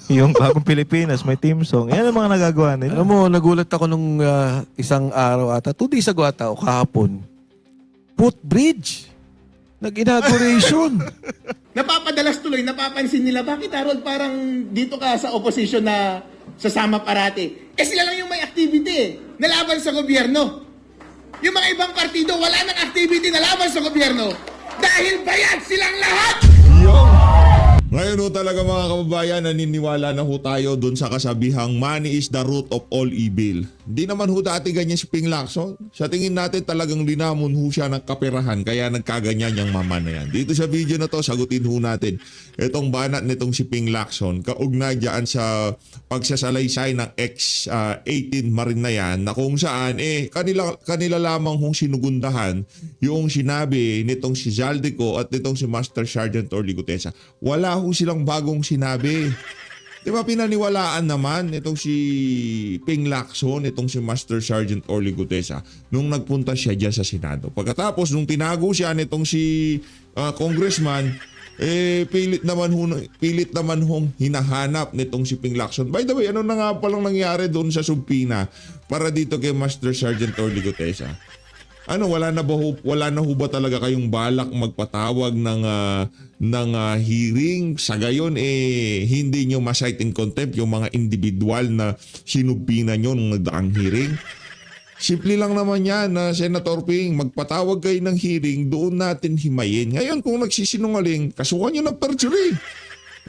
Yung Bagong Pilipinas, may team song. Yan ang mga nagagawa nila. Alam mo, nagulat ako nung isang araw ata, 2 days ago ata, o kahapon. Footbridge. Nag-inauguration. Napapadalas tuloy, napapansin nila, bakit Harold parang dito ka sa opposition na sasama parati? Eh sila lang yung may activity na laban sa gobyerno. Yung mga ibang partido, wala nang activity na laban sa gobyerno dahil bayad silang lahat! Ngayon ho talaga mga kababayan, naniniwala na ho tayo dun sa kasabihang money is the root of all evil. Di naman ho dati ganyan si Ping Lacson. Sa tingin natin talagang linamon ho siya ng kaperahan kaya nagkaganyan yung mama na yan. Dito sa video na to, sagutin ho natin itong banat nitong si Ping Lacson kaugnay dyan sa pagsasalaysay ng X-18 Marine na yan na kung saan kanila lamang hong sinugundahan yung sinabi nitong si Zaldico at nitong si Master Sergeant Orly Gutesa. Wala ho silang bagong sinabi. Di ba pinaniwalaan naman itong si Ping Lacson, itong si Master Sergeant Orly Gutesa nung nagpunta siya dyan sa Senado. Pagkatapos nung tinago siya nitong si congressman, pilit naman hong hinahanap nitong si Ping Lacson. By the way, ano na nga palang nangyari doon sa Subpina para dito kay Master Sergeant Orly Gutesa? Wala na ho ba talaga kayong balak magpatawag ng hearing? Sa gayon hindi nyo ma-cite in contempt yung mga individual na sinubpina nyo nung nagdaang hearing? Simple lang naman yan na Senator Ping, magpatawag kayo ng hearing, doon natin himayin. Ngayon kung nagsisinungaling, kasuhan nyo ng perjury.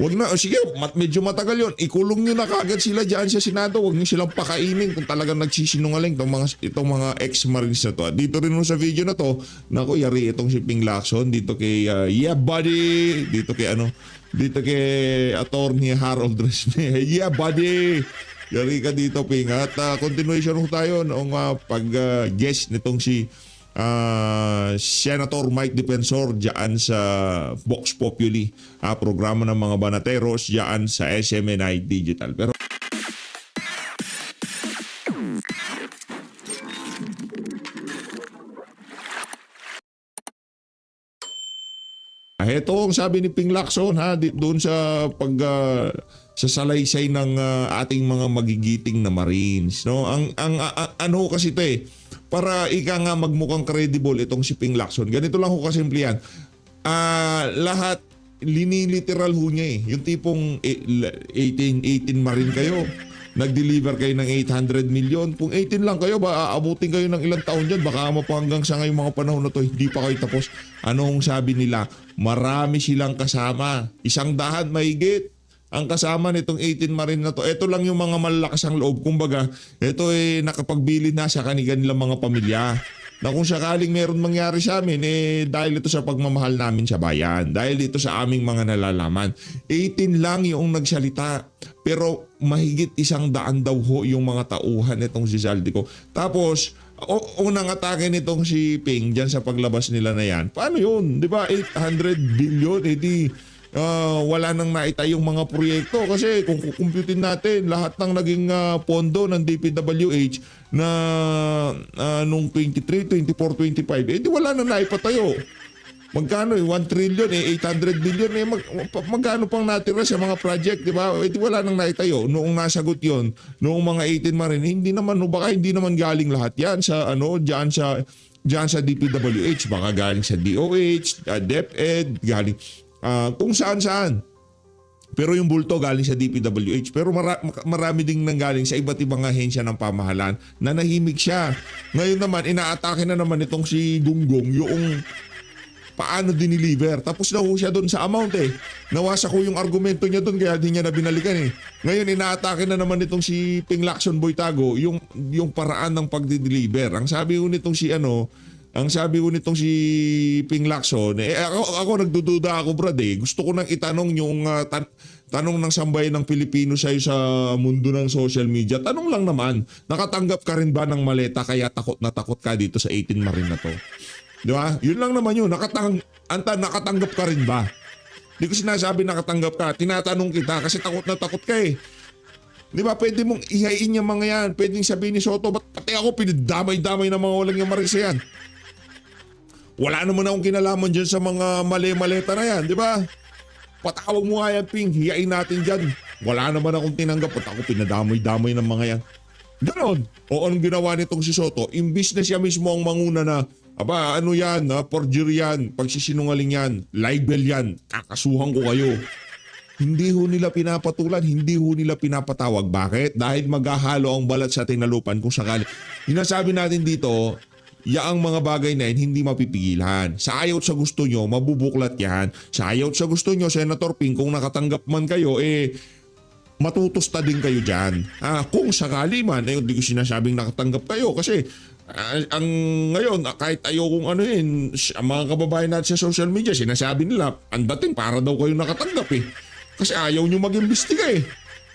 Wag na, sige, medyo matagal yun. Ikulong nyo na kagad sila dyan sa Senado. Wag nyo silang pakainin kung talagang nagsisinungaling itong mga ex-marines na to. At dito rin sa video na to, naku, yari itong si Ping Lacson. Dito kay, yeah buddy. Dito kay Attorney Harold Resme. Yeah buddy. Yari ka dito, Ping. At continuation ho tayo noong pag-guest nitong si Senator Mike Defensor diyan sa Vox Populi, programa ng mga banateros diyan sa SMNI Digital. Pero ito ang sabi ni Ping Lacson doon sa sa salaysay ng ating mga magigiting na Marines, no? Ang ano kasi ito para ika nga magmukhang credible itong si Ping Lacson. Ganito lang ho kasimple yan. Lahat liniliteral ho niya yung tipong 18 Marine kayo. Nag-deliver kayo ng 800 million. Kung 18 lang kayo, aabutin kayo ng ilang taon dyan. Baka hanggang sa ngayong mga panahon na to, hindi pa kayo tapos. Anong sabi nila? Marami silang kasama. 100 mahigit ang kasama nitong 18 Marine na to. Ito lang yung mga malalakas ang loob. Kumbaga, ito nakapagbilin na sa kanilang mga pamilya. Na kung sakaling meron mangyari sa amin, dahil ito sa pagmamahal namin sa bayan. Dahil ito sa aming mga nalalaman. 18 lang yung nagsalita. Pero mahigit 100 daw ho yung mga tauhan nitong si Zaldico. Tapos, unang atake nitong si Ping dyan sa paglabas nila na yan. Paano yun? Di ba? 800 billion, wala nang naitayong mga proyekto kasi kung kukumputin natin lahat ng naging pondo ng DPWH na nung 23, 24, 25 di wala nang naipatayo. Magkano 1 trillion 800 billion magkano pang natira sa mga project, di ba? Di wala nang naitayo noong nasagot yon noong mga 18 Marine. Hindi naman baka hindi naman galing lahat yan sa diyan sa DPWH, baka galing sa DOH, DepEd, galing kung saan-saan. Pero yung bulto galing sa DPWH. Pero marami ding nanggaling sa iba't ibang ahensya ng pamahalaan na nahimik siya. Ngayon naman, inaatake na naman itong si Gunggong yung paano diniliver. Tapos na ho siya doon sa amount Nawasa ko yung argumento niya doon kaya di niya na binalikan Ngayon, inaatake na naman itong si Ping Lacson Boytago yung paraan ng pagdi-deliver. Ang sabi ko nitong si Ping Lacson, ako nagdududa ako brad Gusto ko nang itanong yung tanong ng sambayan ng Pilipino sa mundo ng social media. Tanong lang naman, nakatanggap ka rin ba ng maleta kaya takot na takot ka dito sa 18 Marine na to? Di ba? Yun lang naman yun. Nakatanggap ka rin ba? Di ko sinasabi nakatanggap ka. Tinatanong kita kasi takot na takot ka Di ba? Pwede mong ihain yung mga yan. Pwedeng sabihin ni Soto, ba't pati ako pinidamay-damay ng mga walang yung Marisa yan? Wala naman akong kinalaman dyan sa mga mali-maleta na yan, di ba? Patawag mo nga yan, Ping. Hiyain natin dyan. Wala naman akong tinanggap at ako pinadamoy-damoy ng mga yan. Ganon. O anong ginawa nitong si Soto? Imbis na siya mismo ang manguna na, aba, ano yan, forgery yan, pagsisinungaling yan, libel yan, kakasuhan ko kayo. Hindi ho nila pinapatulan, hindi ho nila pinapatawag. Bakit? Dahil maghahalo ang balat sa tinalupan kung sakali. Hinasabi natin dito, yaang mga bagay na yan, hindi mapipigilan. Sa ayaw at sa gusto nyo, mabubuklat yan. Sa ayaw at sa gusto nyo, Senator Ping, kung nakatanggap man kayo, matutusta din kayo dyan. Kung sakali man, hindi ko sinasabing nakatanggap kayo kasi ang ngayon, kahit ayokong ang mga kababayan natin sa social media, sinasabi nila, ang dating para daw kayo nakatanggap Kasi ayaw nyo mag-imbestiga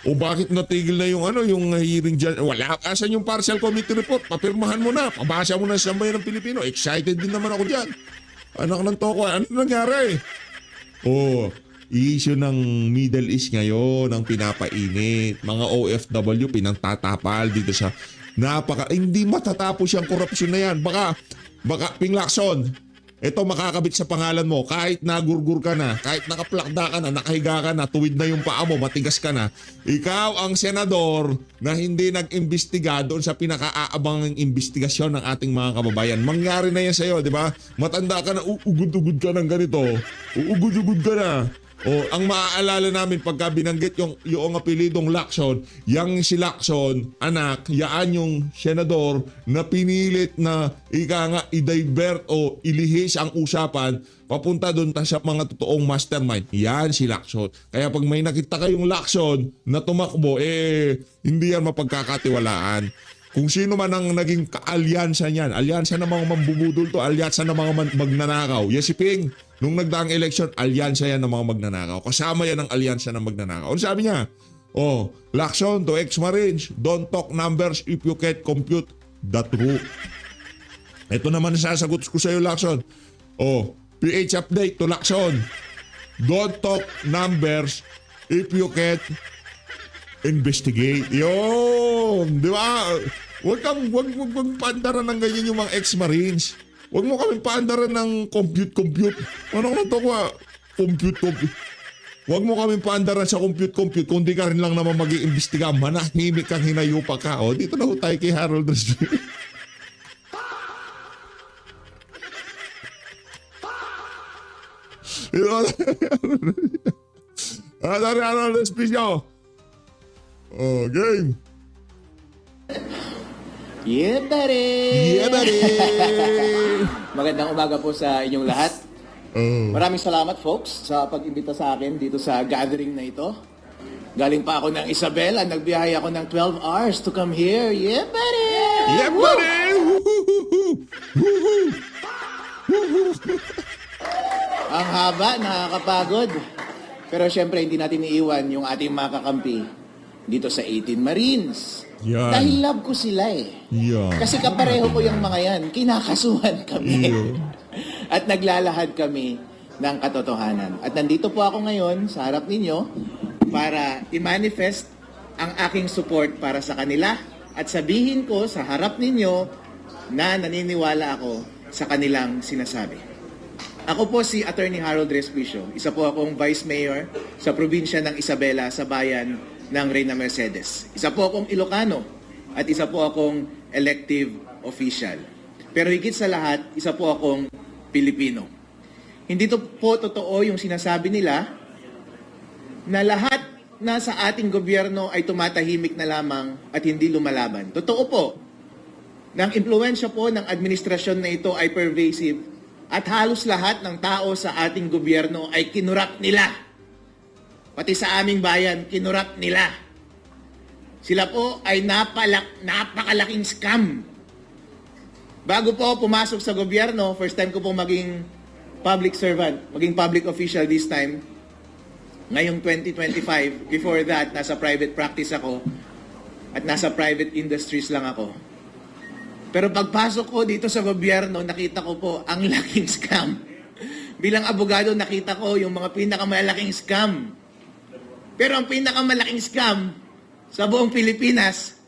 O bakit natigil na yung yung hearing dyan? Wala, asan yung partial committee report? Papirmahan mo na, pabasa mo na sa sambayan ng Pilipino. Excited din naman ako dyan. Anak ng toko, ano nangyari? Issue ng Middle East ngayon ang pinapainit. Mga OFW pinangtatapal dito sa hindi matatapos yung korupsyon na yan. Baka Ping Lacson, ito makakabit sa pangalan mo. Kahit nagurgur ka na, kahit nakaplakda ka na, nakahiga ka na, tuwid na yung paa mo, matigas ka na. Ikaw ang senador na hindi nag-imbestiga doon sa pinakaabangang investigasyon ng ating mga kababayan. Mangyari na yan sa'yo, di ba? Matanda ka na, ugud-ugud ka ng ganito. Ugud-ugud ka na. Ang maaalala namin pagka binanggit yung apelidong Lacson, yang si Lacson, anak, yaan yung senador na pinilit na i-divert o ilihis ang usapan papunta doon sa mga totoong mastermind. Yan si Lacson. Kaya pag may nakita kayong Lacson na tumakbo, hindi yan mapagkakatiwalaan. Kung sino man ang naging kaalyansa niyan, alyansa ng mga mambubudol to, alyansa ng mga magnanakaw. Yes, si Ping, nung nagdaang election, alyansa yan ng mga magnanakaw. Kasama yan ang alyansa ng magnanakaw. Ano sabi niya? Lacson to ex-Marines, don't talk numbers if you can't compute the truth. Ito naman sasagot ko sa iyo, Lacson. PH update to Lacson. Don't talk numbers if you can't investigate. Yun! Di ba? Huwag paandaran ng ganyan yung mga ex-Marines. Huwag mo kami paandaran ng compute. Ano ko na to ko? Compute. Huwag mo kami paandaran sa compute. Kung di ka rin lang naman mag-iimbestiga, manahimik kang hinayupa ka. Dito na ho tayo kay Harold Resby. Harold Resby nyo. Game. Yeah, buddy! Yeah, buddy! Magandang umaga po sa inyong lahat. Maraming salamat, folks, sa pag-imbita sa akin dito sa gathering na ito. Galing pa ako ng Isabela, nagbiyahe ako ng 12 hours to come here. Yeah, buddy! Yeah, buddy! Ang haba, nakakapagod. Pero syempre, hindi natin iiwan yung ating mga kakampi dito sa 18 Marines. Yan. Dahil love ko sila Yan. Kasi kapareho ko yung mga yan. Kinakasuhan kami. At naglalahad kami ng katotohanan. At nandito po ako ngayon sa harap ninyo para i-manifest ang aking support para sa kanila at sabihin ko sa harap ninyo na naniniwala ako sa kanilang sinasabi. Ako po si Attorney Harold Respicio. Isa po akong Vice Mayor sa probinsya ng Isabela sa bayan ng Reyna Mercedes. Isa po akong Ilocano at isa po akong elective official. Pero higit sa lahat, isa po akong Pilipino. Hindi po totoo yung sinasabi nila na lahat na sa ating gobyerno ay tumatahimik na lamang at hindi lumalaban. Totoo po na ang impluwensya po ng administrasyon na ito ay pervasive at halos lahat ng tao sa ating gobyerno ay kinurap nila. Pati sa aming bayan, kinurap nila. Sila po ay napakalaking scam. Bago po pumasok sa gobyerno, first time ko po maging public servant, maging public official this time, ngayong 2025. Before that, nasa private practice ako at nasa private industries lang ako. Pero pagpasok ko dito sa gobyerno, nakita ko po ang laking scam. Bilang abogado, nakita ko yung mga pinakamalaking scam. Pero ang pinakamalaking scam sa buong Pilipinas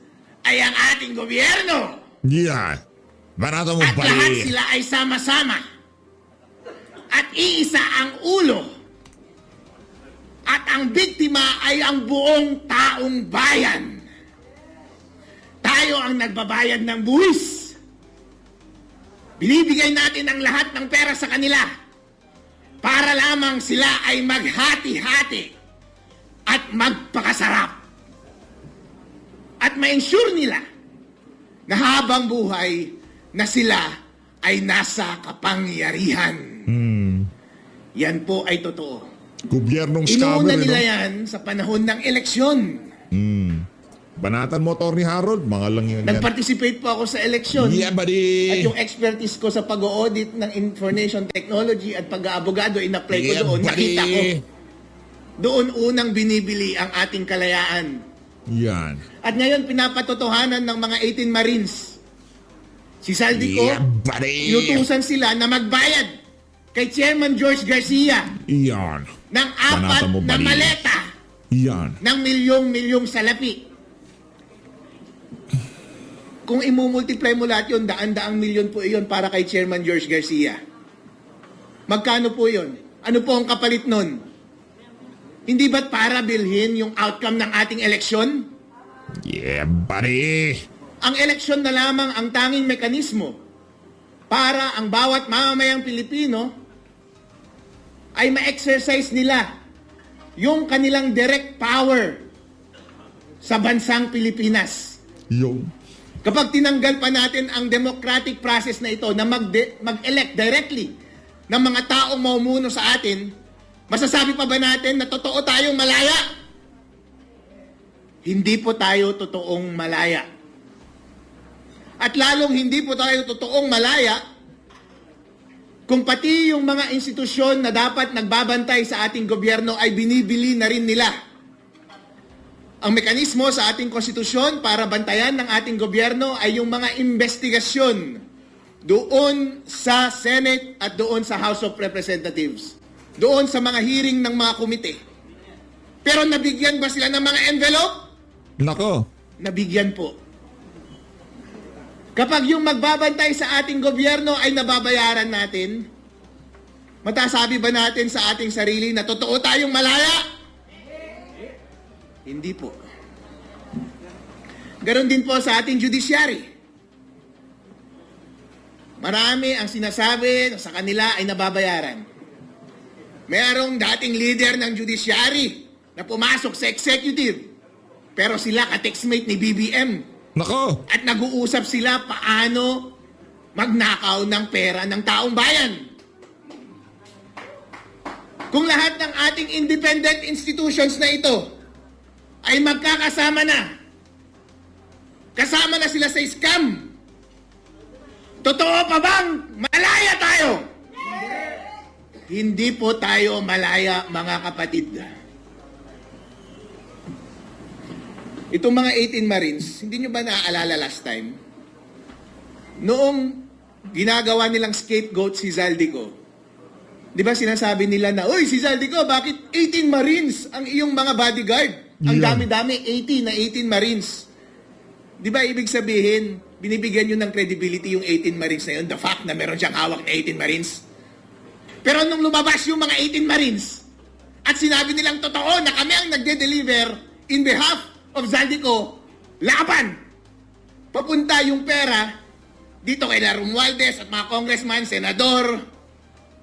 ay ang ating gobyerno. Yeah. Barato mo At lahat bali. sila ay sama-sama. At iisa ang ulo. At ang biktima ay ang buong taong bayan. Tayo ang nagbabayad ng buwis. Binibigay natin ang lahat ng pera sa kanila para lamang sila ay maghati-hati at magpakasarap. At ma-ensure nila na habang buhay na sila ay nasa kapangyarihan. Yan po ay totoo. Gobyernong Inuuna scammer, nila no? yan sa panahon ng eleksyon. Banatan mo, Atty. Harold, mga lang yun. Nag-participate po ako sa eleksyon. Yeah, buddy. At yung expertise ko sa pag-audit ng information technology at pag-aabogado, in-apply ko Yeah, doon. buddy. Nakita ko. Doon unang binibili ang ating kalayaan. Yan. At ngayon, pinapatotohanan ng mga 18 Marines. Si Saldico, Yeah, buddy. inutusan sila na magbayad kay Chairman George Garcia Yan. ng 4 Banatan mo, na buddy. maleta Yan. ng milyong-milyong salapi. Kung imumultiply mo lahat yun, daan-daang milyon po iyon para kay Chairman George Garcia. Magkano po yun? Ano po ang kapalit nun? Hindi ba't para bilhin yung outcome ng ating eleksyon? Yeah, buddy. Ang eleksyon na lamang ang tanging mekanismo para ang bawat mamamayang Pilipino ay ma-exercise nila yung kanilang direct power sa bansang Pilipinas. Yung. Kapag tinanggal pa natin ang democratic process na ito na mag-elect directly ng mga taong mamumuno sa atin, masasabi pa ba natin na totoo tayong malaya? Hindi po tayo totoong malaya. At lalong hindi po tayo totoong malaya kung pati yung mga institusyon na dapat nagbabantay sa ating gobyerno ay binibili na rin nila. Ang mekanismo sa ating konstitusyon para bantayan ng ating gobyerno ay yung mga investigasyon doon sa Senate at doon sa House of Representatives. Doon sa mga hearing ng mga komite. Pero nabigyan ba sila ng mga envelope? Nako. Nabigyan po. Kapag yung magbabantay sa ating gobyerno ay nababayaran natin, matasabi ba natin sa ating sarili na totoo tayong malaya? Hindi po. Ganon din po sa ating judiciary. Marami ang sinasabi na sa kanila ay nababayaran. Merong dating leader ng judiciary na pumasok sa executive, pero sila ka-textmate ni BBM. Nako. At nag-uusap sila paano magnakaw ng pera ng taong bayan. Kung lahat ng ating independent institutions na ito ay magkakasama na, kasama na sila sa scam, totoo pa bang malaya tayo? Hindi po tayo malaya, mga kapatid. Itong mga 18 Marines, hindi nyo ba naaalala last time? Noong ginagawa nilang scapegoat si Zaldico, di ba sinasabi nila na, "Uy, si Zaldico, bakit 18 Marines ang iyong mga bodyguard? Ang Yeah. dami-dami, 18 Marines." Di ba ibig sabihin, binibigyan nyo ng credibility yung 18 Marines na yun, the fact na meron siyang hawak na 18 Marines? Pero nung lumabas yung mga 18 Marines, at sinabi nilang totoo na kami ang nagde-deliver in behalf of Zaldico, laban! Papunta yung pera dito kay Romualdez at mga congressman, senador,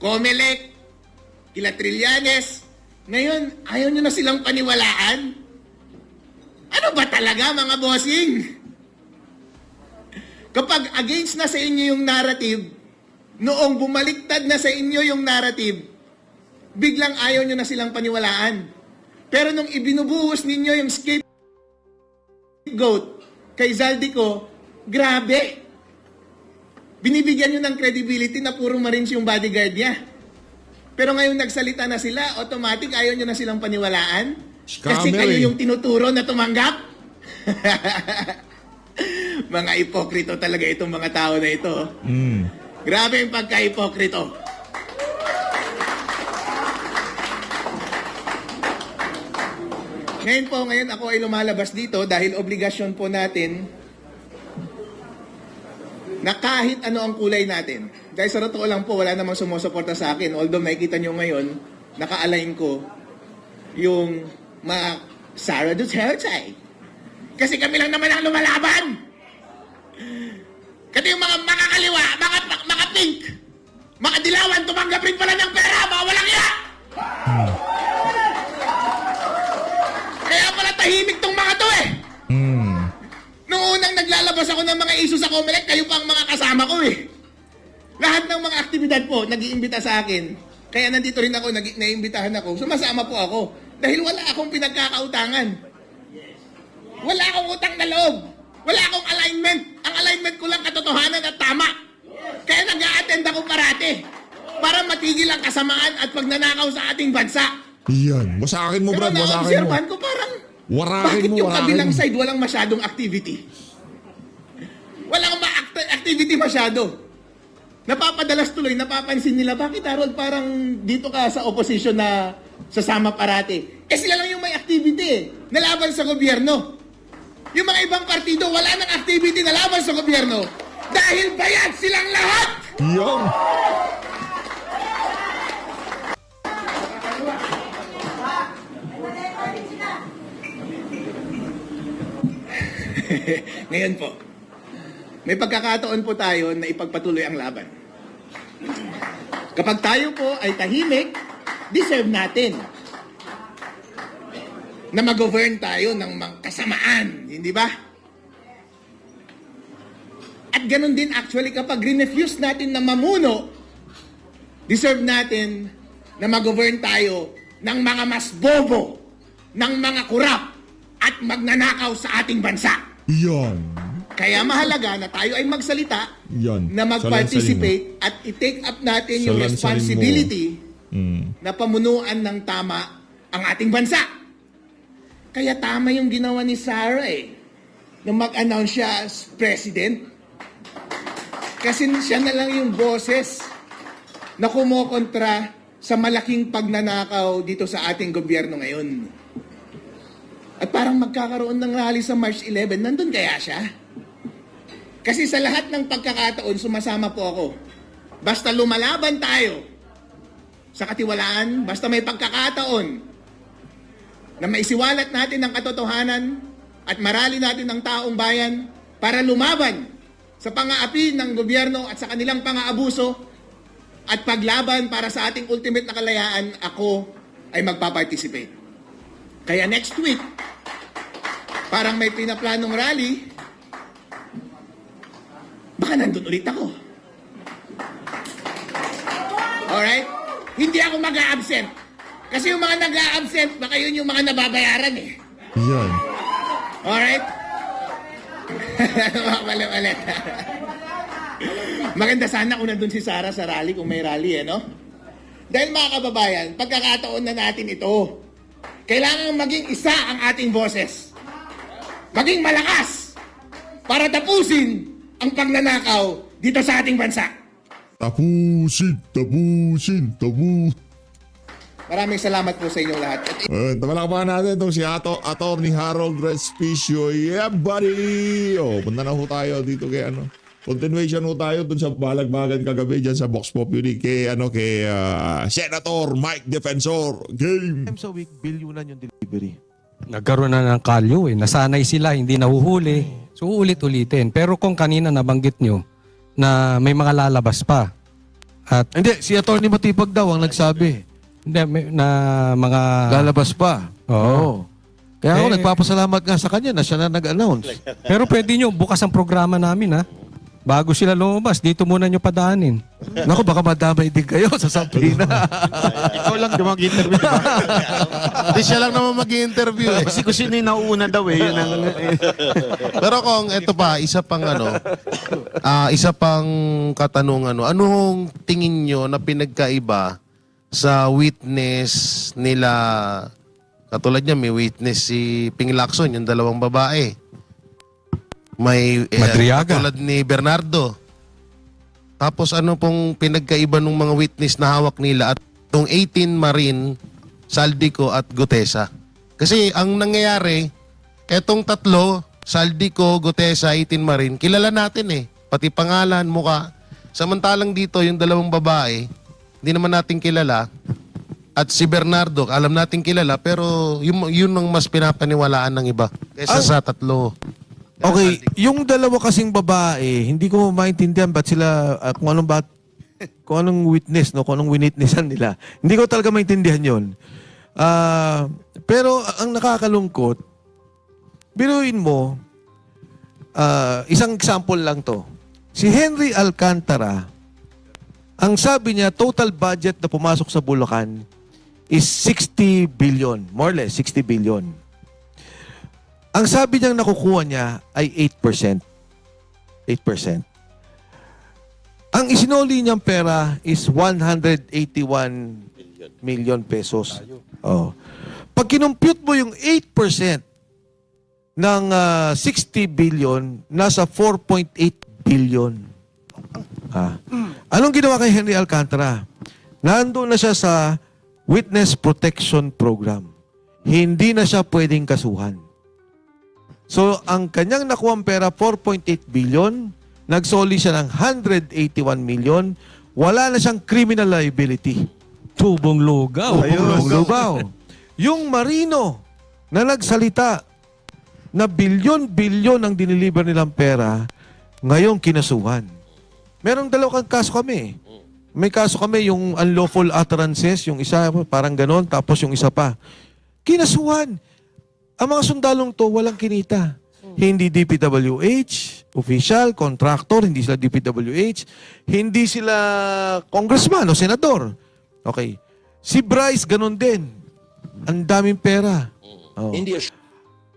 Comelec, kila Trillanes. Ngayon, ayaw nyo na silang paniwalaan? Ano ba talaga, mga bossing? Kapag against na sa inyo yung narrative, noong bumaliktad na sa inyo yung narrative, biglang ayaw nyo na silang paniwalaan. Pero nung ibinubuhos ninyo yung scapegoat kay Zaldico, grabe. Binibigyan nyo ng credibility na puro Marines yung bodyguard niya. Pero ngayon nagsalita na sila, automatic ayaw nyo na silang paniwalaan. Kasi Scammer kayo eh. yung tinuturo na tumanggap. Mga ipokrito talaga itong mga tao na ito. Grabe yung pagka-ipokrito. Ngayon ako ay lumalabas dito dahil obligasyon po natin na kahit ano ang kulay natin. Dahil sa totoo lang po, wala namang sumusuporta sa akin. Although makikita nyo ngayon, naka-align ko. yung mga Sara Duterte. Kasi kami lang naman ang lumalaban. Kasi yung mga makakaliwa, mga pink, mga dilawan, tumanggap rin pala ng pera, mga walang iya! Kaya pala tahimik tong mga to eh. Noong unang naglalabas ako ng mga issue sa Comelec, kayo pa ang mga kasama ko eh. Lahat ng mga aktibidad po, nag-iimbita sa akin. Kaya nandito rin ako, naiimbitahan ako. Sumasama po ako. Dahil wala akong pinagkakautangan. Wala akong utang na loob. Wala akong alignment. Ang alignment ko lang katotohanan at tama. Kaya nag-a-attend ako parate. Para matigil ang kasamaan at pagnanakaw sa ating bansa. Yan. Wasakin mo, Pero Brad. Wasakin mo. na-observehan ko parang, Warakin bakit mo, yung warakin kabilang mo. side walang masyadong activity? Walang activity masyado. Napapadalas tuloy, napapansin nila, bakit Harold parang dito ka sa opposition na sasama parate? Eh sila lang yung may activity eh, na laban sa gobyerno. Yung mga ibang partido, wala nang activity na laban sa gobyerno dahil bayad silang lahat! Yan. Ngayon po, may pagkakataon po tayo na ipagpatuloy ang laban. Kapag tayo po ay tahimik, deserve natin na mag-govern tayo ng mga kasamaan, hindi ba? At ganun din actually kapag rinefuse natin na mamuno, deserve natin na mag-govern tayo ng mga mas bobo, ng mga kurap, at magnanakaw sa ating bansa. Yan. Kaya mahalaga na tayo ay magsalita, Yan. na mag-participate at i-take up natin yung Salansalin mo. responsibility na pamunuan ng tama ang ating bansa. Kaya tama yung ginawa ni Sarah eh, nung mag-announce siya as president. Kasi siya na lang yung boses na kumokontra sa malaking pagnanakaw dito sa ating gobyerno ngayon. At parang magkakaroon ng rally sa March 11, nandun kaya siya? Kasi sa lahat ng pagkakataon, sumasama po ako. Basta lumalaban tayo sa katiwalaan, basta may pagkakataon na maisiwalat natin ang katotohanan at marali natin ang taong bayan para lumaban sa pang-aapi ng gobyerno at sa kanilang pang-aabuso at paglaban para sa ating ultimate na kalayaan, ako ay magpa-participate. Kaya next week, parang may pinaplanong rally, baka nandun ulit ako. Alright? Hindi ako mag-a-absent. Kasi yung mga nag-a-absent, baka yun yung mga nababayaran eh. Yan. Alright? Malit-malit. Maganda sana kung nandun si Sarah sa rally, kung may rally no? Dahil mga kababayan, pagkakataon na natin ito, kailangan maging isa ang ating boses. Maging malakas para tapusin ang pagnanakaw dito sa ating bansa. Tapusin. Maraming salamat po sa inyong lahat. Tamalakpakan natin itong si Attorney Harold Respicio. Yeah, buddy! Punta na ho tayo dito kay continuation ho tayo dun sa balagbagan kagabi dyan sa Vox Populi kay Senator Mike Defensor. Game! Times a week, bilyunan yung delivery. Nagkaroon na ng kalyo eh. Nasanay sila, hindi nahuhuli. So ulit-ulitin. Pero kung kanina nabanggit nyo na may mga lalabas pa. At Hindi, si Atty. Matipag daw ang nagsabi. hindi, na mga... Lalabas pa. Oo. Kaya ako Eh, nagpapasalamat nga sa kanya na siya na nag-announce. Pero pwede nyo, bukas ang programa namin ha. Bago sila lumabas, dito muna nyo padaanin. Naku, baka madamay din kayo sa Sampina. Ikaw lang di mag-interview, di ba? Di siya lang naman mag-interview eh. Kasi kung sino yung nauuna daw eh. Yun ang, Pero kung ito pa, isa pang katanungan, anong tingin nyo na pinagkaiba sa witness nila, katulad niya, may witness si Ping Lacson, yung dalawang babae. May Madriaga. katulad ni Bernardo. Tapos ano pong pinagkaiba ng mga witness na hawak nila at itong 18 Marine, Saldico at Gutesa. Kasi ang nangyayari, etong tatlo, Saldico, Gutesa, 18 Marine, kilala natin eh. Pati pangalan, muka. Samantalang dito, yung dalawang babae, hindi naman natin kilala. at si Bernardo, alam natin kilala, pero yun ang mas pinapaniwalaan ng iba kaysa sa tatlo. Okay, yung dalawa kasing babae, hindi ko maintindihan ba't sila, kung anong witness, no? Kung anong winitnessan nila. Hindi ko talaga maintindihan yon. Pero ang nakakalungkot, biruin mo, isang example lang to. Si Henry Alcantara, ang sabi niya, total budget na pumasok sa Bulacan is 60 billion. More or less, 60 billion. Ang sabi niyang nakukuha niya ay 8%. 8%. Ang isinuli niyang pera is 181 million pesos. Oh. Pag kinumpute mo yung 8% ng 60 billion, nasa 4.8 billion. Anong ginawa kay Henry Alcantara? Nandoon na siya sa Witness Protection Program. Hindi na siya pwedeng kasuhan. So, ang kanyang nakuha pera, 4.8 billion, nagsoli siya ng 181 million, wala na siyang criminal liability. Tubong lugaw. Tubong lugaw. Yung Marino na nagsalita na bilyon-bilyon ang diniliver nilang pera, ngayong kinasuhan. Merong dalawang kaso kami. May kaso kami, yung unlawful utterances, yung isa parang ganon, tapos yung isa pa. Kinasuhan. Ang mga sundalong to, walang kinita. Hindi DPWH, official, contractor, hindi sila DPWH, hindi sila congressman o senador. Okay. Si Bryce, ganun din. Ang daming pera. Oh.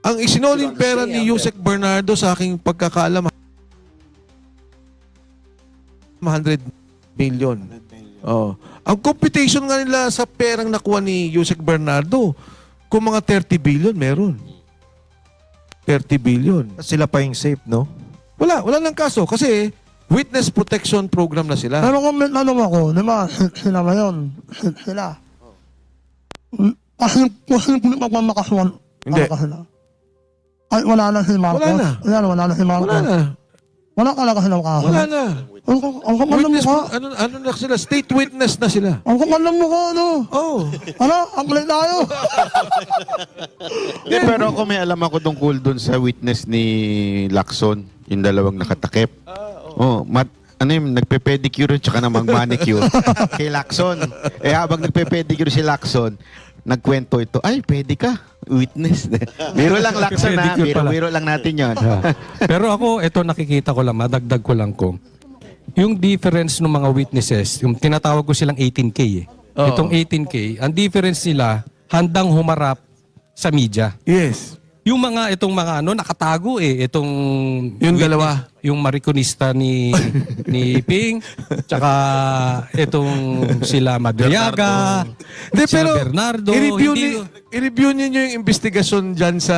Ang isinoling pera ni Yusek Bernardo sa aking pagkakaalam, 100 million. Oh. Ang computation nga nila sa perang nakuha ni Yusek Bernardo, kung mga 30 billion, meron. 30 billion. Sila pa yung safe, no? Wala nang kaso kasi witness protection program na sila. Pero kung may tanong ako, di ba, sila ngayon, sila. Kasi kung magmamakasuhan, Hindi. sila. Ay, wala na si Marcos. Wala na. Wala na si Marcos. Wala na. Wala ka na kasi ng kaso. Wala na. Ang kapal ng Witness, mukha. ano na sila? State witness na sila. Ang kapal ng mukha, ano? Oh. Ano? Ang play tayo. Pero ako may alam ako tungkol dun sa witness ni Lacson, yung dalawang nakatakip. Ano yung nagpe-pedicure at saka na mag-manicure kay Lacson. Habang nagpe-pedicure si Lacson, nagkwento ito, ay, pwede ka, witness. Biro lang Lacson na, Pedicure pala. biro lang natin yon. Pero ako, ito nakikita ko lang, madagdag ko lang ko. Yung difference ng mga witnesses, yung tinatawag ko silang 18K eh. Oo. Itong 18K, ang difference nila, handang humarap sa media. Yes. Yung itong mga nakatago eh. Itong Yung dalawa. Yung mariconista ni Ping, tsaka itong sila Madriaga, Hindi, sila pero Bernardo. i-review ninyo yung investigasyon dyan sa,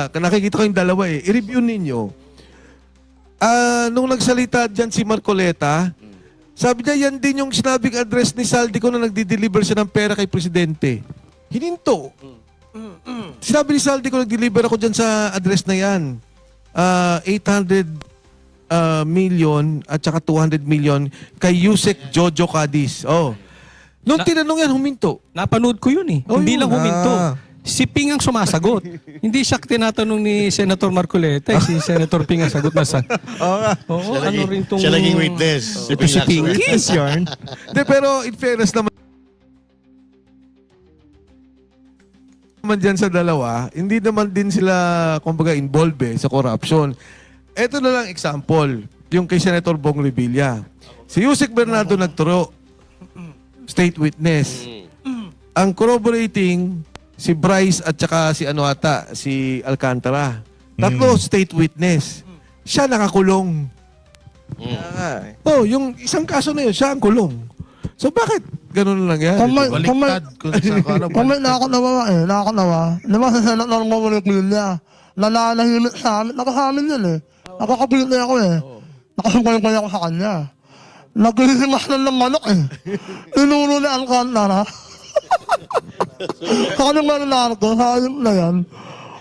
nakikita ko yung dalawa eh, i-review ninyo. Nung nagsalita dyan si Marcoleta, sabi niya, yan din yung sinabing address ni Saldico na nagdi-deliver siya ng pera kay Presidente. Hininto. Sinabi ni Saldico, nag-deliver ako dyan sa address na yan. 800 million at saka 200 million kay Yusek Jojo Cadiz. Oh. Nung tinanong yan, huminto. Napanood ko yun eh. Oh, Hindi yun. lang huminto. Si Ping ang sumasagot. Hindi siya tinatanong ni Senator Marcoleta. Si Senator Ping ang sagot na sa... Oo nga. Oo, ano rin tong... Siya naging witness. Ito si Pinky. Witness yarn. De, pero in fairness naman dyan sa dalawa, hindi naman din sila, kumbaga, involved sa corruption. Ito na lang example, yung kay Senator Bong Revilla. Si Yusek Bernardo nagturo, state witness. Ang corroborating, si Bryce at saka si Alcantara. Tatlo, state witness. Siya nakakulong. Oh, yung isang kaso na yun, siya ang kulong. So bakit ganun lang yan? Baliktad. Kung may nakakatawa eh, nakakatawa. Di ba sa Senate ng Mamulit niya, nananahimik sa amin, nakasamin yun eh. Nakakapilit na ako eh. Nakasumpay ako sa kanya. Naglisimas na ng manok eh. Tinuro ni Alcantara. Sa kanyang mananaro ko, sa ayun na yan.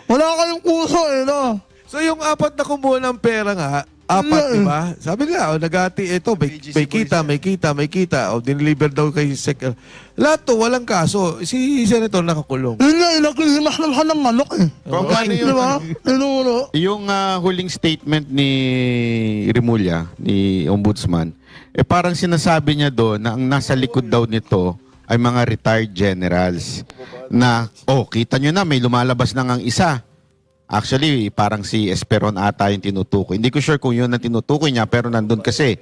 Wala kayong puso eh, no? So yung apat na kumuha ng pera nga, Apat, di ba? Sabi nila, nagati, ito, may kita. O, diniliver daw kay lahat to, walang kaso. Si Senator nakakulong. Yun nga, inaklimas ng ng manok eh. Kung paano Di ba? Tinuro. Yung huling statement ni Rimulya, ni Ombudsman, parang sinasabi niya doon na ang nasa likod daw nito ay mga retired generals na, kita nyo na, may lumalabas na ngang isa. Actually, parang si Esperon ata yung tinutukoy. Hindi ko sure kung yun ang tinutukoy niya, pero nandun kasi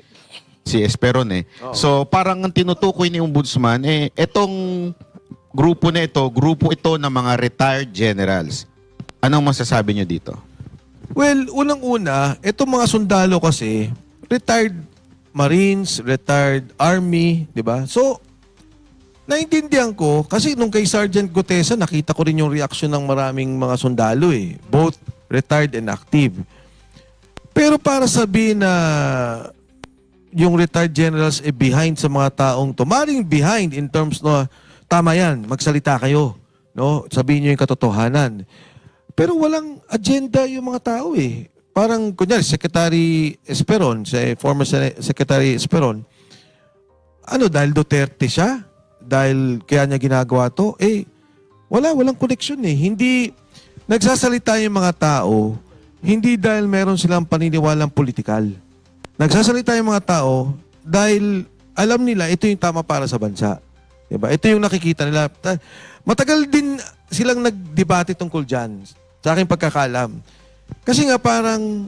si Esperon eh. So, parang ang tinutukoy ni Ombudsman, etong grupo na ito, grupo ito ng mga retired generals. Anong masasabi niyo dito? Well, unang-una, itong mga sundalo kasi, retired Marines, retired Army, di ba? So, naintindihan ko, kasi nung kay Sergeant Gutesa, nakita ko rin yung reaksyon ng maraming mga sundalo eh. Both retired and active. Pero para sabihin na yung retired generals behind sa mga taong to, maring behind in terms na tama yan, magsalita kayo. No? Sabihin nyo yung katotohanan. Pero walang agenda yung mga tao eh. Parang, kunyari, Secretary Esperon, former Secretary Esperon, dahil Duterte siya? Dahil kaya niya ginagawa to, walang connection eh. Hindi, nagsasalita yung mga tao, hindi dahil meron silang paniniwalang politikal. Nagsasalita yung mga tao dahil alam nila ito yung tama para sa bansa. Diba? Ito yung nakikita nila. Matagal din silang nagdebate tungkol dyan, sa aking pagkakalam. Kasi nga parang,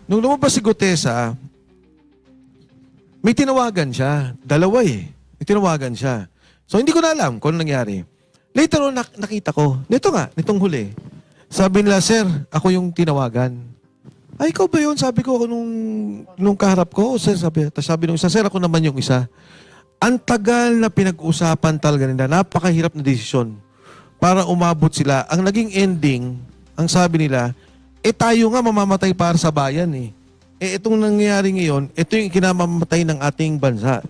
nung lumabas si Gutesa, may tinawagan siya. Dalawa eh. May tinawagan siya. So, hindi ko na alam kung ano nangyari. Later on, nakita ko. Nitong huli. Sabi nila, sir, ako yung tinawagan. Ay, ikaw ba yun? Sabi ko nung kaharap ko. Sir, sabi nung isa, sir, ako naman yung isa. Ang tagal na pinag-usapan talaga nila. Napakahirap na desisyon para umabot sila. Ang naging ending, ang sabi nila, tayo nga mamamatay para sa bayan eh. Itong nangyayari ngayon, ito yung kinamamatay ng ating bansa.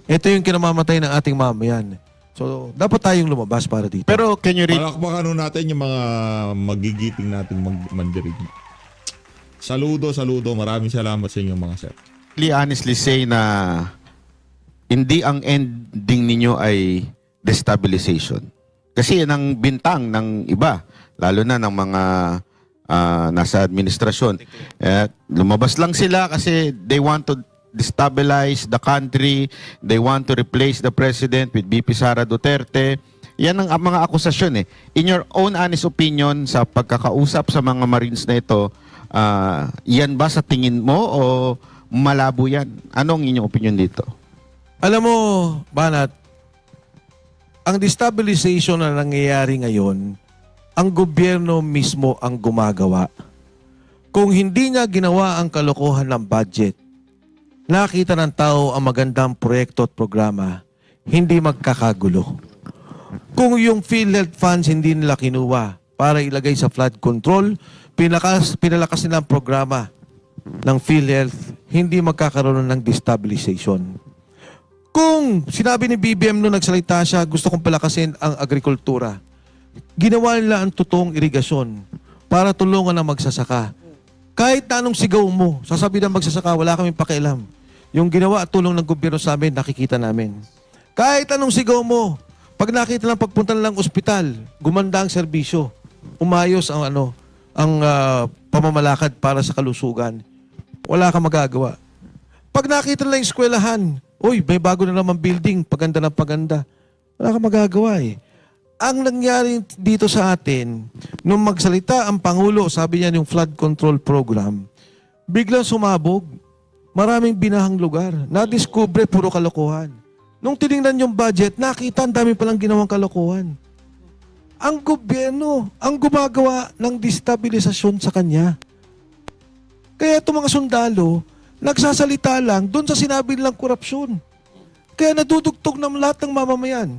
Ito yung kinamamatay ng ating mamayan. So, dapat tayong lumabas para dito. Pero can you read? Palakpakan natin yung mga magigiting nating mandirig. Saludo. Maraming salamat sa inyo mga sir. Honestly say na hindi ang ending ninyo ay destabilization. Kasi yan ang bintang ng iba, lalo na ng mga nasa administrasyon. Lumabas lang sila kasi they want to destabilize the country, they want to replace the president with VP Sara Duterte. Yan ang mga akusasyon eh. In your own honest opinion, sa pagkakausap sa mga Marines na ito, yan ba sa tingin mo o malabo yan? Anong inyong opinion dito? Alam mo, Banat, ang destabilization na nangyayari ngayon, ang gobyerno mismo ang gumagawa. Kung hindi niya ginawa ang kalokohan ng budget, nakita ng tao ang magandang proyekto at programa, hindi magkakagulo. Kung yung PhilHealth funds hindi nila kinuha para ilagay sa flood control, pinalakas nila ang programa ng PhilHealth, hindi magkakaroon ng destabilization. Kung sinabi ni BBM nung nagsalita siya, gusto kong palakasin ang agrikultura, ginawa nila ang totoong irigasyon para tulungan ang magsasaka. Kahit na anong sigaw mo, sasabihin ng magsasaka, wala kaming pakialam. Yung ginawa at tulong ng gobyerno sa amin, nakikita namin. Kahit anong sigaw mo, pag nakita lang pagpunta lang ospital, gumanda ang serbisyo, umayos ang pamamalakad para sa kalusugan, wala kang magagawa. Pag nakita lang yung eskwelahan, may bago na naman building, paganda ng paganda, wala kang magagawa eh. Ang nangyari dito sa atin, nung magsalita ang Pangulo, sabi niya yung flood control program, biglang sumabog. Maraming binahang lugar. Na-discover, puro kalokohan. Nung tinignan yung budget, nakita ang dami palang ginawang kalokohan. Ang gobyerno, ang gumagawa ng destabilisasyon sa kanya. Kaya itong mga sundalo, nagsasalita lang doon sa sinabi nilang korupsyon. Kaya nadudugtog ng lahat ng mamamayan.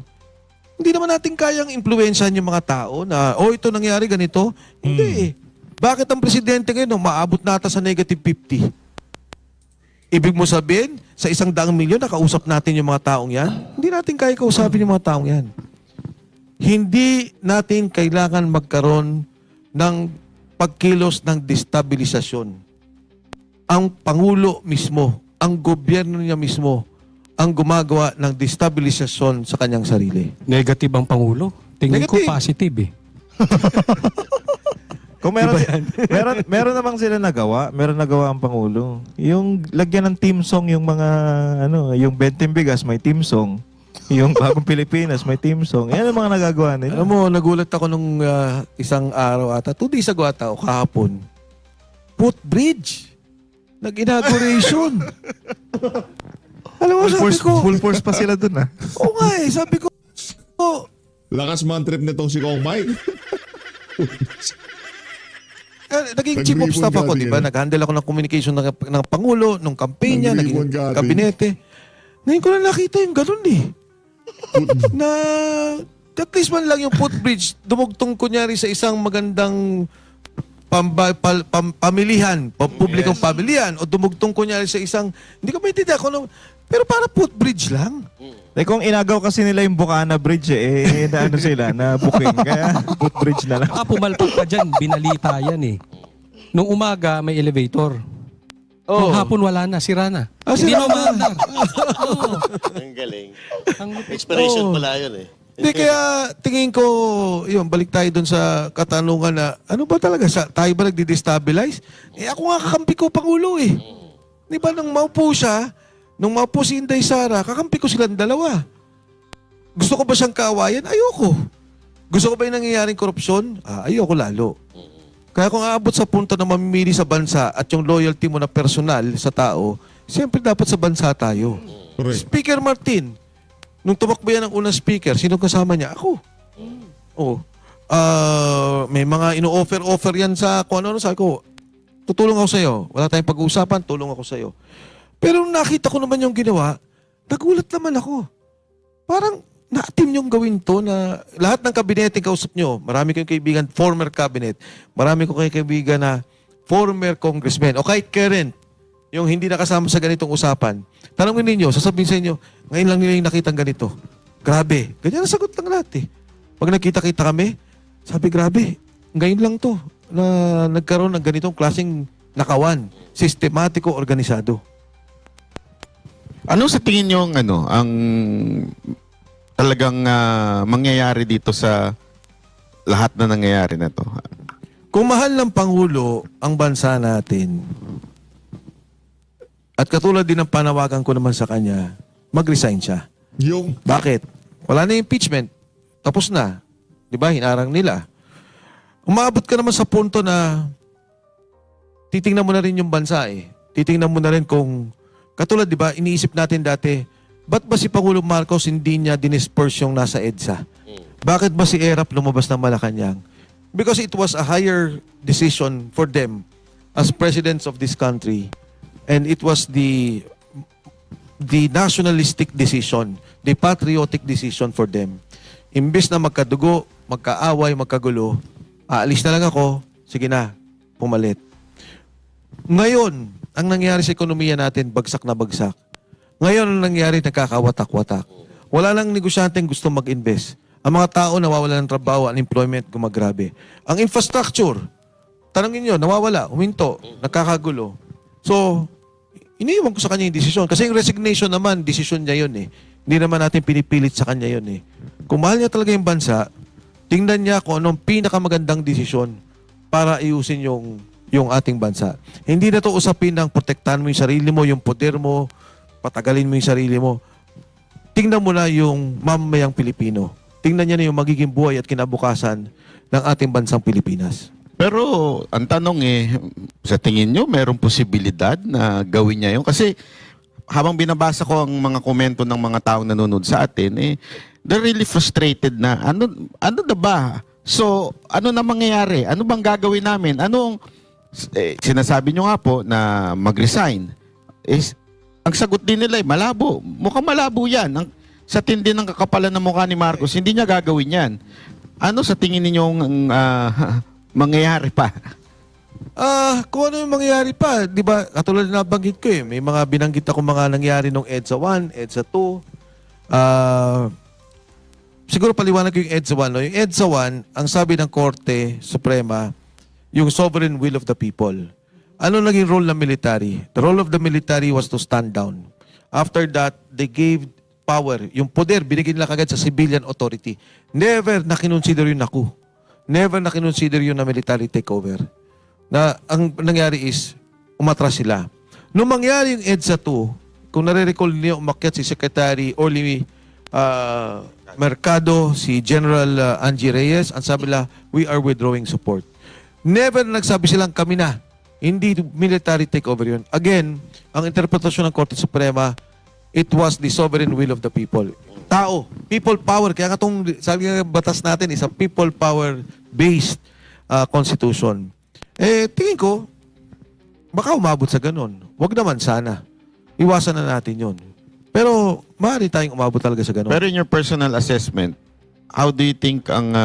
Hindi naman natin kayang impluwensyahan yung mga tao na, ito nangyari ganito. Hindi eh. Bakit ang presidente ngayon maabot nata sa negative 50? Ibig mo sabihin, sa 100 milyon, nakausap natin yung mga taong yan? Hindi natin kaya kausapin yung mga taong yan. Hindi natin kailangan magkaroon ng pagkilos ng destabilisasyon. ang Pangulo mismo, ang gobyerno niya mismo, ang gumagawa ng destabilisasyon sa kanyang sarili. Negative ang Pangulo. Tingin ko Negative. positive eh. Kung meron namang sila nagawa, meron nagawa ang Pangulo. Yung lagyan ng team song yung mga yung Benting Bigas may team song. Yung Bagong Pilipinas may team song. Yan ang mga nagagawa nila. Alam mo, nagulat ako nung isang araw ata, 2 days ago ata, o kahapon. Footbridge. Nag-inauguration. Alam mo, sabi ko, Full force pa sila dun ah. oo nga eh, sabi ko, Lakas man trip nitong si Kong Mike. naging chief of staff ako, di ba? Nag-handle ako ng communication ng Pangulo, ng kampanya, Nag-ribbon naging cutting. kabinete. Ngayon ko na nakita yung ganun eh. Na at least man lang yung footbridge, dumugtong kunyari sa isang magandang pamilihan, publikong pamilihan, o dumugtong kunyari sa isang, hindi ko maintindihan kung pero para footbridge lang. Kung inagaw kasi nila yung Bukana Bridge na sila, na booking. Kaya footbridge na lang. Baka pumalpak ka dyan, binalita yan eh. Nung umaga, may elevator. Nung hapon, wala na, sira na. Hindi sira na na. umaandar. Ang galing. Ang Inspiration pala yun eh. Hindi, kaya tingin ko, yun, balik tayo dun sa katanungan na, ano ba talaga, tayo ba nagdi-destabilize? Ako nga kakampi ko, Pangulo eh. Di ba, nung maupo siya, nung maupo si Inday Sara, kakampi ko silang dalawa. Gusto ko ba siyang kaawayan? Ayoko. Gusto ko ba yung nangyayaring korupsyon? Ayoko lalo. Kaya kung aabot sa punto na mamimili sa bansa at yung loyalty mo na personal sa tao, siyempre dapat sa bansa tayo. Correct. Speaker Martin, nung tumakbo yan ang unang speaker, sino kasama niya? Ako. Oh. May mga ino-offer yan sa kung ano, sabi ko, tutulong ako sa'yo. Wala tayong pag-uusapan, tulong ako sa'yo. Pero nung nakita ko naman yung ginawa, nagulat naman ako. Parang na-team yung gawin to na lahat ng kabineting kausap nyo, marami kayong kaibigan, former cabinet, marami ko kayong kaibigan na former congressman, o kahit current, yung hindi nakasama sa ganitong usapan. Tanongin ninyo, sasabihin sa inyo, ngayon lang nila yung nakitang ganito. Grabe. Ganyan ang sagot ng lahat eh. Pag nakita-kita kami, sabi grabe, ngayon lang to na nagkaroon ng ganitong klaseng nakawan, sistematiko, organisado. Ano sa tingin niyo ang talagang mangyayari dito sa lahat na nangyayari na to? Kung mahal ng Pangulo ang bansa natin, at katulad din ng panawagan ko naman sa kanya, mag-resign siya. Yung Bakit? Wala na impeachment. Tapos na. Di ba? Hinarang nila. Umabot ka naman sa punto na titingnan mo na rin yung bansa eh. Titingnan mo na rin kung, katulad di ba, iniisip natin dati, ba't ba si Pangulo Marcos hindi niya dinisperse yung nasa EDSA? Bakit ba si ERAP lumabas ng Malacanang? Because it was a higher decision for them as presidents of this country. And it was the nationalistic decision, the patriotic decision for them. Imbes na magkadugo, magkaaway, magkagulo, aalis na lang ako, sige na, pumalit. Ngayon, ang nangyari sa ekonomiya natin, bagsak na bagsak. Ngayon, ang nangyari, nagkakawatak-watak. Wala nang negosyanteng gusto mag-invest. Ang mga tao nawawala ng trabaho, unemployment, gumagrabe. Ang infrastructure, tanongin nyo, nawawala, huminto, nagkakagulo. So, iniiwan ko sa kanya yung desisyon. Kasi yung resignation naman, desisyon niya yun eh. Hindi naman natin pinipilit sa kanya yun eh. Kung mahal niya talaga yung bansa, tingnan niya kung anong pinakamagandang desisyon para iusin yung ating bansa. Hindi na to usapin ng protektahan mo yung sarili mo, yung poder mo, patagalin mo yung sarili mo. Tingnan mo na yung mamamayang Pilipino. Tingnan niya na yung magiging buhay at kinabukasan ng ating bansang Pilipinas. Pero ang tanong sa tingin nyo, merong posibilidad na gawin niya yun? Kasi habang binabasa ko ang mga komento ng mga taong nanonood sa atin, they're really frustrated na ano na ba? So, ano na mangyayari? Ano bang gagawin namin? Sinasabi nyo nga po na mag-resign. Ang sagot din nila malabo. Mukhang malabo yan. Sa tindi ng kakapalan ng mukha ni Marcos, hindi niya gagawin yan. Ano sa tingin ninyong mangyayari pa? Kung ano yung mangyayari pa, di ba, katulad na nabanggit ko may mga binanggit ako mga nangyari nung EDSA 1, EDSA 2. Siguro paliwanag ko yung EDSA 1. No? Yung EDSA 1, ang sabi ng Korte Suprema, yung sovereign will of the people. Ano naging role ng military? The role of the military was to stand down. After that, they gave power. Yung poder, binigyan nila kagad sa civilian authority. Never na kinonsider yung NACU. Never na kinonsider yung na military takeover. Na ang nangyari is, umatras sila. Nung mangyari yung EDSA 2, kung nare-recall niyo, umakyat si Secretary Orly Mercado, si General Angie Reyes, ang sabi nila, we are withdrawing support. Never na nagsabi silang kami na. Hindi military takeover yun. Again, ang interpretasyon ng Korte Suprema, it was the sovereign will of the people. Tao, people power. Kaya nga itong, sabi nga batas natin, is a people power-based constitution. Tingin ko, baka umabot sa ganun. Huwag naman sana. Iwasan na natin yun. Pero, maaari tayong umabot talaga sa ganun. Pero in your personal assessment, how do you think ang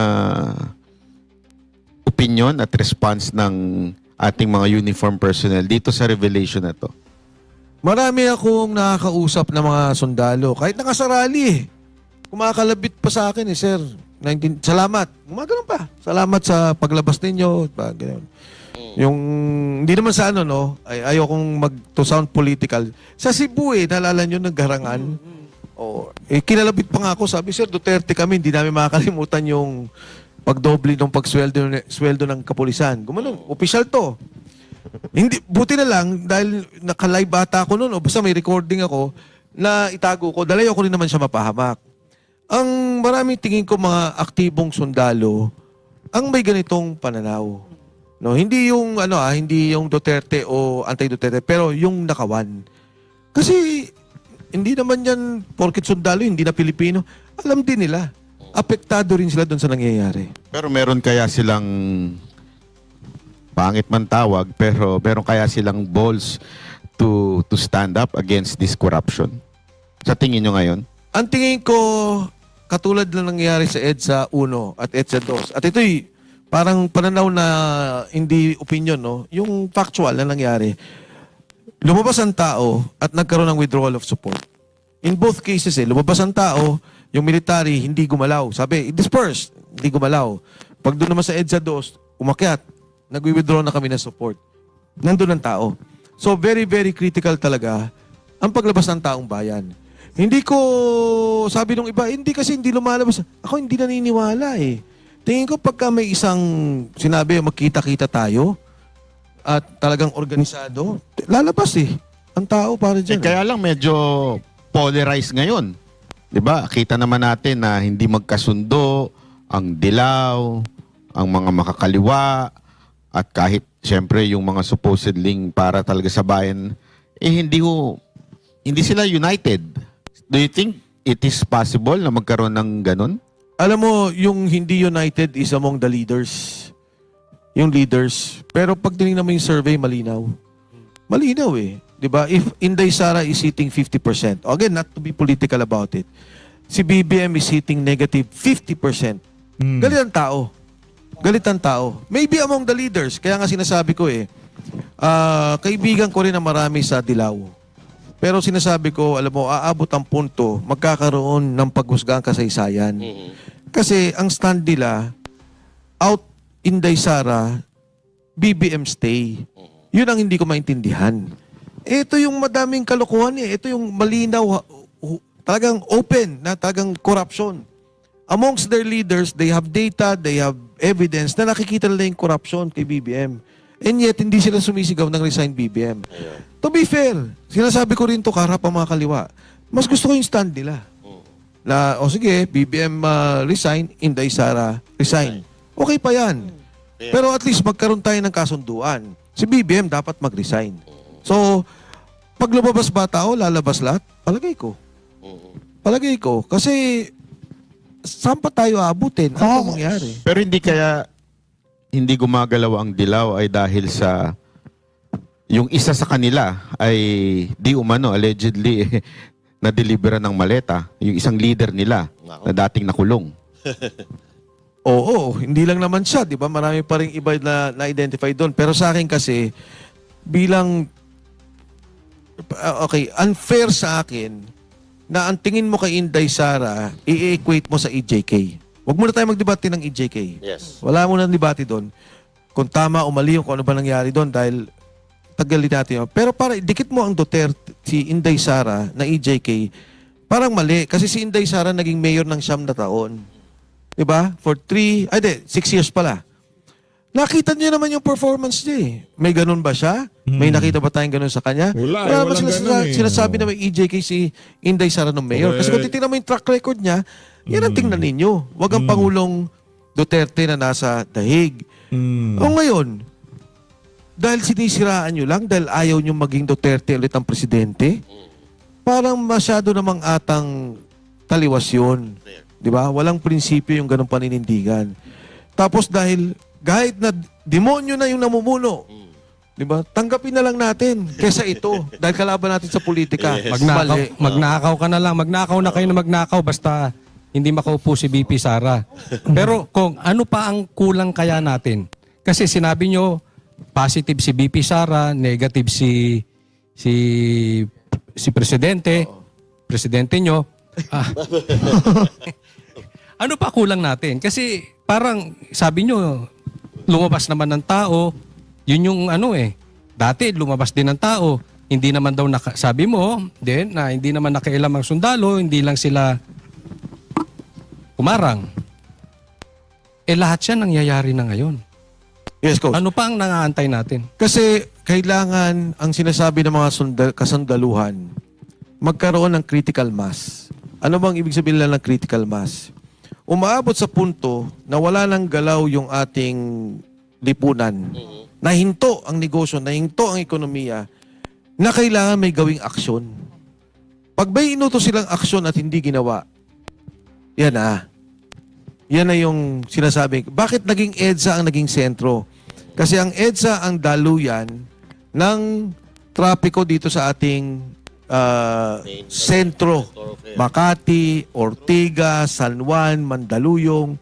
opinion at response ng ating mga uniform personnel dito sa revelation na to? Marami akong nakakausap na mga sundalo. Kahit nakasarali eh. Kumakalabit pa sa akin eh, sir. Salamat. Gumagano'n pa. Salamat sa paglabas ninyo. Ganun. Yung, hindi naman sa ano, no? Ayokong to sound political. Sa Cebu eh, naalala nyo, nagharangan. Kinalabit pa nga ako. Sabi, sir, Duterte kami. Hindi namin makakalimutan yung pagdoble ng sweldo ng kapulisan. Gumanon, official to. Hindi, buti na lang, dahil naka-live ata ako noon, o basta may recording ako, na itago ko, dahil ayoko rin naman siya mapahamak. Ang maraming tingin ko mga aktibong sundalo, ang may ganitong pananaw. No, hindi yung hindi yung Duterte o anti-Duterte, pero yung nakawan. Kasi hindi naman yan porket sundalo, hindi na Pilipino. Alam din nila. Apektado rin sila doon sa nangyayari. Pero meron kaya silang, pangit man tawag, pero meron kaya silang balls to stand up against this corruption? Sa tingin nyo ngayon? Ang tingin ko, katulad na nangyayari sa EDSA 1 at EDSA 2. At ito'y parang pananaw na hindi opinion, no? Yung factual na nangyari. Lumabas ang tao at nagkaroon ng withdrawal of support. In both cases, lumabas ang tao, yung military, hindi gumalaw. Sabi, dispersed, hindi gumalaw. Pag doon naman sa EDSA 2, umakyat, nag-withdraw na kami ng support. Nandun ang tao. So, very, very critical talaga ang paglabas ng taong bayan. Hindi ko, sabi nung iba, hindi kasi hindi lumalabas. Ako hindi naniniwala eh. Tingin ko pagka may isang sinabi, magkita-kita tayo at talagang organisado, lalabas eh. Ang tao para dyan. Kaya lang medyo polarized ngayon. 'Di ba? Kita naman natin na hindi magkasundo ang dilaw, ang mga makakaliwa, at kahit siyempre yung mga supposedly para talaga sa bayan, hindi sila united. Do you think it is possible na magkaroon ng ganun? Alam mo, yung hindi united is among the leaders. Yung leaders. Pero pag tinignan mo yung survey, malinaw. Malinaw eh. 'Di ba? If Inday Sara is hitting 50%, again, not to be political about it, si BBM is hitting negative 50%. Galit ang tao. Galit ang tao. Maybe among the leaders. Kaya nga sinasabi ko eh, kaibigan ko rin na marami sa Dilaw. Pero sinasabi ko, alam mo, aabot ang punto, magkakaroon ng paghusgang kasaysayan. Kasi ang stand nila, out Inday Sara, BBM stay. Yun ang hindi ko maintindihan. Ito yung madaming kalokohan eh. Ito yung malinaw, talagang open na talagang corruption. Amongst their leaders, they have data, they have evidence na nakikita nila yung corruption kay BBM. And yet, hindi sila sumisigaw ng resign BBM. To be fair, sinasabi ko rin to karap ang mga kaliwa. Mas gusto ko yung stand nila. Na, sige, BBM resign, Inday Sara resign. Okay pa yan. Pero at least magkaroon tayo ng kasunduan. Si BBM dapat mag-resign. So, pag lumabas ba tao, lalabas lahat? Palagay ko. Palagay ko. Kasi, saan pa tayo abutin? Ano mangyari? Pero hindi kaya hindi gumagalaw ang Dilaw ay dahil sa yung isa sa kanila ay di umano allegedly na-delivera ng maleta, yung isang leader nila na dating nakulong. Oo, hindi lang naman siya, 'di ba? Marami pa ring iba na na-identify doon. Pero sa akin kasi bilang unfair sa akin na ang tingin mo kay Inday Sara, i-equate mo sa EJK. Huwag muna tayo magdebate ng EJK. Yes. Wala muna ng debate doon. Kung tama o mali yung kung ano ba nangyari doon dahil tagalin natin yun. Pero para dikit mo ang Duterte, si Inday Sara na EJK, parang mali. Kasi si Inday Sara naging mayor ng 9 na taon. Diba? For 6 years pala. Nakita niyo naman yung performance niya eh. May ganun ba siya? May nakita ba tayong ganun sa kanya? Wala, naman walang ganun eh. sinasabi na may EJK si Inday Sara ng mayor. Kasi kung titignan mo yung track record niya, yan ang tingnan ninyo. Huwag ang Pangulong Duterte na nasa dahig. O ngayon, dahil sinisiraan nyo lang, dahil ayaw nyo maging Duterte ulit ang presidente, parang masyado namang atang taliwas yun. Di ba? Walang prinsipyo yung ganong paninindigan. Tapos dahil kahit na demonyo na yung namumuno, di ba? Tanggapin na lang natin kesa ito. Dahil kalaban natin sa politika. Magnakaw ka na lang. Magnakaw na kayo na magnakaw basta hindi makaupo si BP Sara. Pero kung ano pa ang kulang kaya natin? Kasi sinabi nyo, positive si BP Sara, negative si presidente, presidente nyo. Ano pa kulang natin? Kasi parang sabi nyo, lumabas naman ng tao, yun yung dati lumabas din ng tao, hindi naman daw sabi mo, na hindi naman nakailam ang sundalo, hindi lang sila kumarang. Lahat yan nangyayari na ngayon. Yes, Coach. Ano pa ang nangaantay natin? Kasi kailangan ang sinasabi ng mga kasandaluhan magkaroon ng critical mass. Ano bang ibig sabihin lang ng critical mass? Umaabot sa punto na wala nang galaw yung ating lipunan. Nahinto ang negosyo, nahinto ang ekonomiya, na kailangan may gawing aksyon. Pag may inutos silang aksyon at hindi ginawa, yan na. Yan na yung sinasabi. Bakit naging EDSA ang naging sentro? Kasi ang EDSA ang daluyan ng trapiko dito sa ating sentro. Makati, Ortigas, San Juan, Mandaluyong.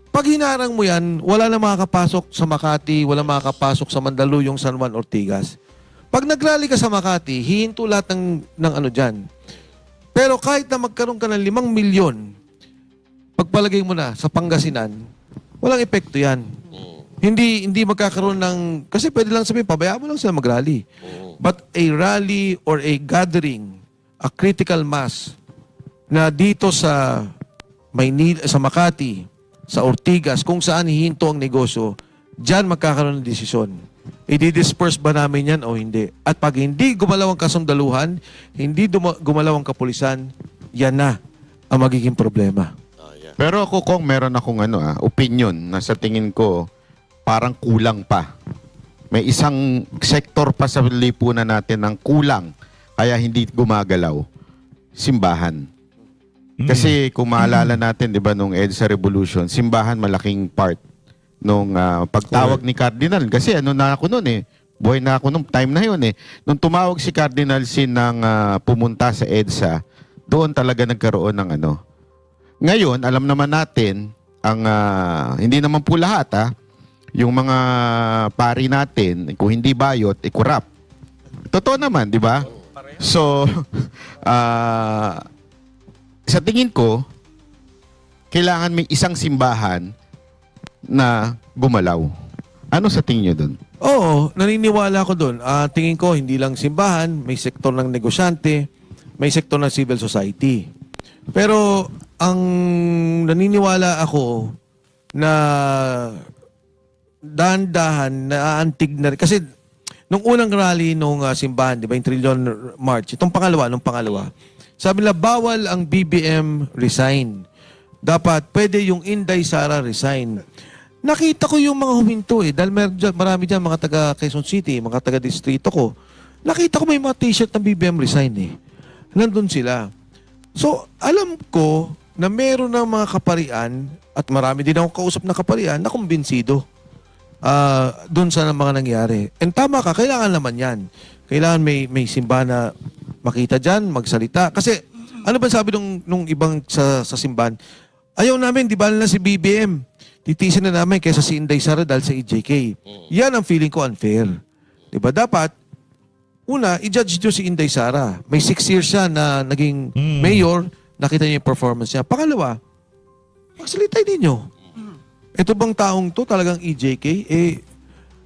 Pag hinarang mo yan, wala na makakapasok sa Makati, wala makakapasok sa Mandaluyong, San Juan, Ortigas. Pag nagrally ka sa Makati, hihinto lahat ng ano dyan. Pero kahit na magkaroon ka ng 5 milyon, pagpalagay mo na sa Pangasinan, walang epekto yan. Hindi magkakaroon ng... Kasi pwede lang sabihin, pabayaan mo lang sila mag-rally. But a rally or a gathering, a critical mass, na dito sa Maynila, sa Makati, sa Ortigas, kung saan hihinto ang negosyo, dyan magkakaroon ng desisyon. I-disperse ba namin yan o hindi? At pag hindi gumalaw ang kasundaluhan, hindi gumalaw ang kapulisan, yan na ang magiging problema. Pero ako kung meron akong opinion na sa tingin ko parang kulang pa. May isang sektor pa sa lipunan natin ng kulang kaya hindi gumagalaw. Simbahan. Kasi kung maalala natin, 'di ba, nung EDSA Revolution, simbahan malaking part nung pagtawag ni Cardinal. Kasi na ako noon buhay na ako nung time na 'yon Nung tumawag si Cardinal Sin ng pumunta sa EDSA, doon talaga nagkaroon ng Ngayon, alam naman natin, ang hindi naman po lahat, yung mga pari natin, kung hindi bayot, corrupt. Totoo naman, di ba? So, sa tingin ko, kailangan may isang simbahan na gumalaw. Ano sa tingin nyo dun? Oo, naniniwala ko doon. Tingin ko, hindi lang simbahan, may sektor ng negosyante, may sektor ng civil society. Pero ang naniniwala ako na dahan-dahan, naaantig na rin. Kasi nung unang rally nung simbahan, di ba, yung Trillion March, nung pangalawa, sabi nila, bawal ang BBM resign. Dapat, pwede yung Inday Sara resign. Nakita ko yung mga huminto dahil marami dyan, mga taga Quezon City, mga taga distrito ko. Nakita ko may mga t-shirt ng BBM resign Nandun sila. So, alam ko na meron ng mga kaparian at marami din akong kausap na kaparian na kumbinsido doon sa mga nangyari. And tama ka, kailangan naman yan. Kailangan may simbahan na makita dyan, magsalita. Kasi, ano ba sabi nung ibang sa simbahan? Ayaw namin, di ba na si BBM? Titisin na namin kaysa si Inday Sara dahil sa EJK. Yan ang feeling ko unfair. Di ba? Dapat, una, i-judge nyo si Inday Sara. May 6 years siya na naging mayor, nakita niyo yung performance niya. Pangalawa, magsalitay ninyo. Ito bang taong to talagang EJK?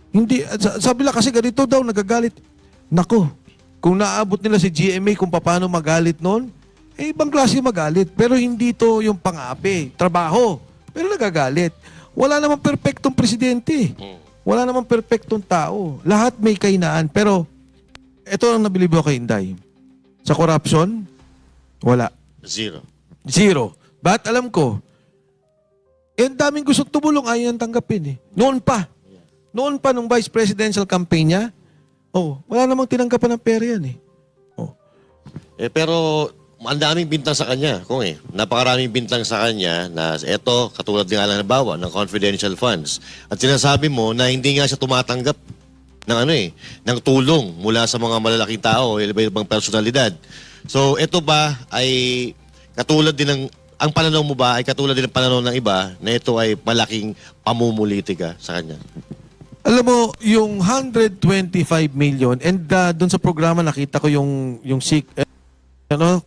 Hindi, sabi lang kasi ganito daw, nagagalit. Nako, kung naabot nila si GMA kung paano magalit noon, ibang klase magalit. Pero hindi to yung pang-api, trabaho. Pero nagagalit. Wala namang perpektong presidente. Wala namang perpektong tao. Lahat may kainaan. Pero, ito ang nabilib ko kay Inday. Sa corruption, wala. Zero. Zero. But alam ko, ang daming gustong tumulong, ayaw nang tanggapin eh. Noon pa. Noon pa nung vice presidential campaign niya, wala namang tinanggapan ng pera yan eh. Pero ang daming bintang sa kanya, kung napakaraming bintang sa kanya na eto, katulad nga lang nabawa ng confidential funds. At sinasabi mo na hindi nga siya tumatanggap ng ng tulong mula sa mga malalaking tao, ibang personalidad. So ito ba ay katulad din ng ang pananaw mo ba ay katulad din ng pananaw ng iba na ito ay malaking pamumulitika sa kanya? Alam mo, yung 125 million, and doon sa programa nakita ko yung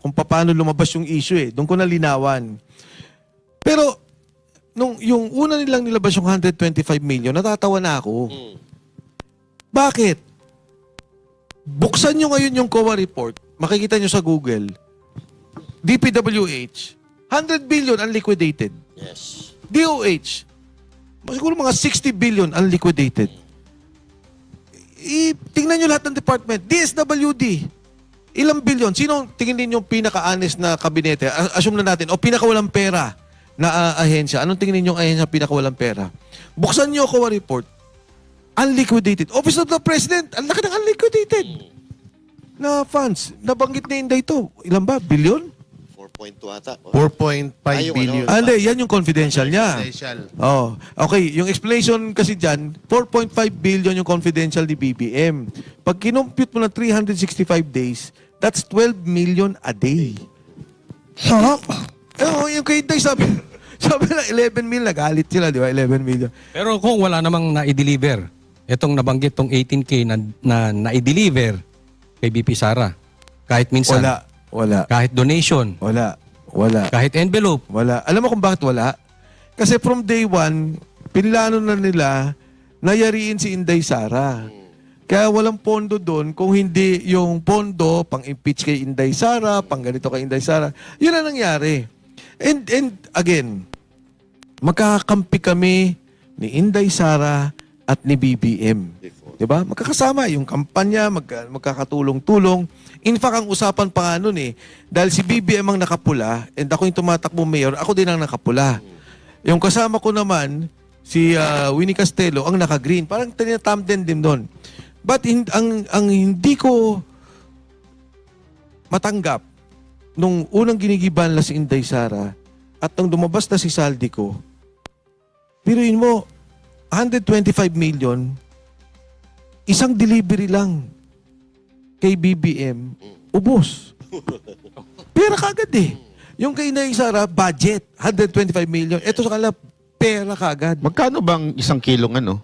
kung paano lumabas yung issue eh. Doon ko nalinawan. Pero, yung una nilang nilabas yung 125 million, natatawa na ako. Bakit? Buksan nyo ngayon yung COA report, makikita nyo sa Google, DPWH, 100 billion unliquidated. Yes. DOH, siguro mga 60 billion unliquidated. Tingnan nyo lahat ng department. DSWD, ilang billion? Sino tingin din yung pinaka-honest na kabinete? Assume na natin, o pinaka-walang pera na ahensya. Anong tingin niyo yung ahensya pinaka-walang pera? Buksan nyo COA report. Unliquidated. Office of the President, ang laki ng unliquidated na funds. Nabanggit ni Inday ito. Ilan ba? Billion? 4.2 ata. 4.5 Ay, yung billion. Hindi, yan yung confidential niya. Confidential. Oh, okay. Yung explanation kasi dyan, 4.5 billion yung confidential ni BBM. Pag kinompute mo na 365 days, that's 12 million a day. Sarap. Yung kay Inday sabi na 11 million, nagalit sila, di ba? 11 million. Pero kung wala namang na-deliver, itong nabanggit tong 18K na na-deliver kay BP Sara, kahit minsan, Wala. kahit donation, Wala. kahit envelope, Wala. Alam mo kung bakit wala? Kasi from day one, pinlano na nila na yariin si Inday Sara. Kaya walang pondo doon kung hindi yung pondo pang-impeach kay Inday Sara, pang ganito kay Inday Sara. Yun ang nangyari. And again, magkakampi kami ni Inday Sara at ni BBM. Diba? Magkakasama yung kampanya, magkakatulong-tulong. In fact, ang usapan pa nga nun dahil si BBM ang nakapula and ako yung tumatakbo mayor, ako din ang nakapula. Yung kasama ko naman, si Winnie Castelo, ang naka-green. Parang tinatamden din doon. But ang hindi ko matanggap nung unang ginigiban na si Inday Sara at nung lumabas na si Saldico, piruin mo, 125 million, isang delivery lang kay BBM, ubos. Pera kagad Yung kay Inday Sara, budget, 125 million. Ito sa kanila, pera kagad. Magkano bang isang kilong ano?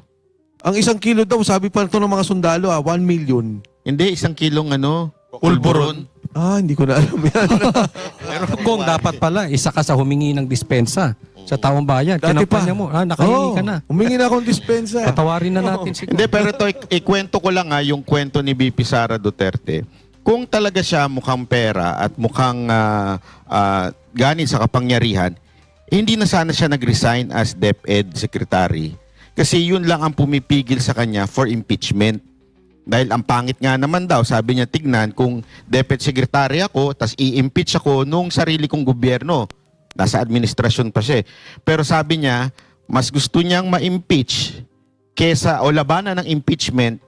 Ang isang kilo daw, sabi pa ito ng mga sundalo, 1 million. Hindi, isang kilong ano? Pulburon. Hindi ko na alam yan. pero kung dapat pala, isa ka sa humingi ng dispensa sa taong bayan. Dati pa. Kinampanya mo, nakahingi ka na. Humingi na akong dispensa. Patawarin na natin siguro. Hindi, pero ito, ikwento ko lang yung kwento ni BP Sara Duterte. Kung talaga siya mukhang pera at mukhang ganin sa kapangyarihan, hindi na sana siya nag-resign as DepEd Secretary. Kasi yun lang ang pumipigil sa kanya for impeachment. Dahil ang pangit nga naman daw, sabi niya, tignan, kung DepEd Secretary ako, tas i-impeach ako nung sarili kong gobyerno. Nasa administrasyon pa siya. Pero sabi niya, mas gusto niyang ma-impeach kesa, o labanan ng impeachment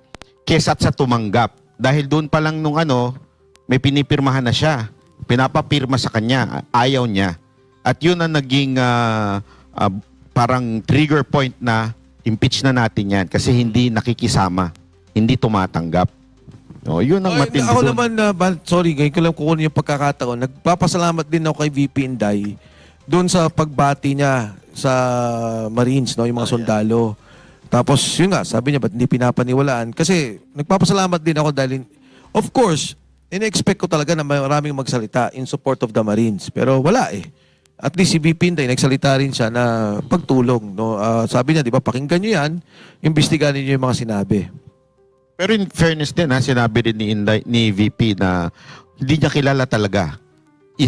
kesa sa tumanggap. Dahil doon pa lang nung may pinipirmahan na siya. Pinapapirma sa kanya. Ayaw niya. At yun ang naging parang trigger point na impeach na natin yan kasi hindi nakikisama. Hindi tumatanggap. Yun ang matindi Ako doon. naman, sorry, ngayon ko lang kukunin yung pagkakataon. Nagpapasalamat din ako kay VP Inday doon sa pagbati niya sa Marines, yung mga sundalo. Tapos, yun nga, sabi niya, ba't hindi pinapaniwalaan? Kasi, nagpapasalamat din ako dahil, of course, in-expect ko talaga na maraming magsalita in support of the Marines. Pero wala At least si VP Inday, nagsalita rin siya na pagtulong. No? Sabi niya, di ba, pakinggan niyo yan, imbestigahan niyo yung mga sinabi. Pero in fairness din, sinabi rin ni VP na hindi niya kilala talaga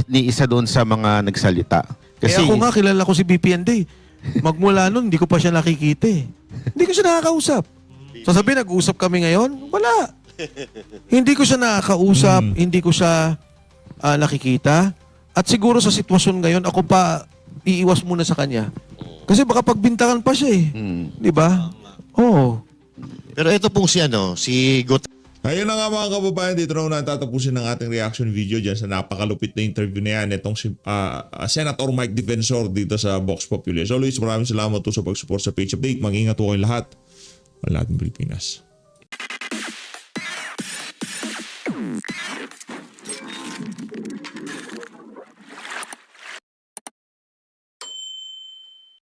ni isa doon sa mga nagsalita. Kasi ako nga, kilala ko si BPND. Magmula nun, hindi ko pa siya nakikita eh. Hindi ko siya nakakausap. Sasabihin, nag-usap kami ngayon? Wala. Hindi ko siya nakakausap, hindi ko siya nakikita. At siguro sa sitwasyon ngayon, ako pa iiwas muna sa kanya. Kasi baka pagbintangan pa siya eh. Di ba? Oo. Pero ito pong si Gutesa. Ayun na nga mga kababayan, dito na tatapusin ng ating reaction video dyan sa napakalupit na interview na yan. Itong si Senator Mike Defensor dito sa Vox Populi. As always, maraming salamat po sa pag-support sa Page Update. Mag-ingat po kayong lahat. Ang lahat ng Pilipinas.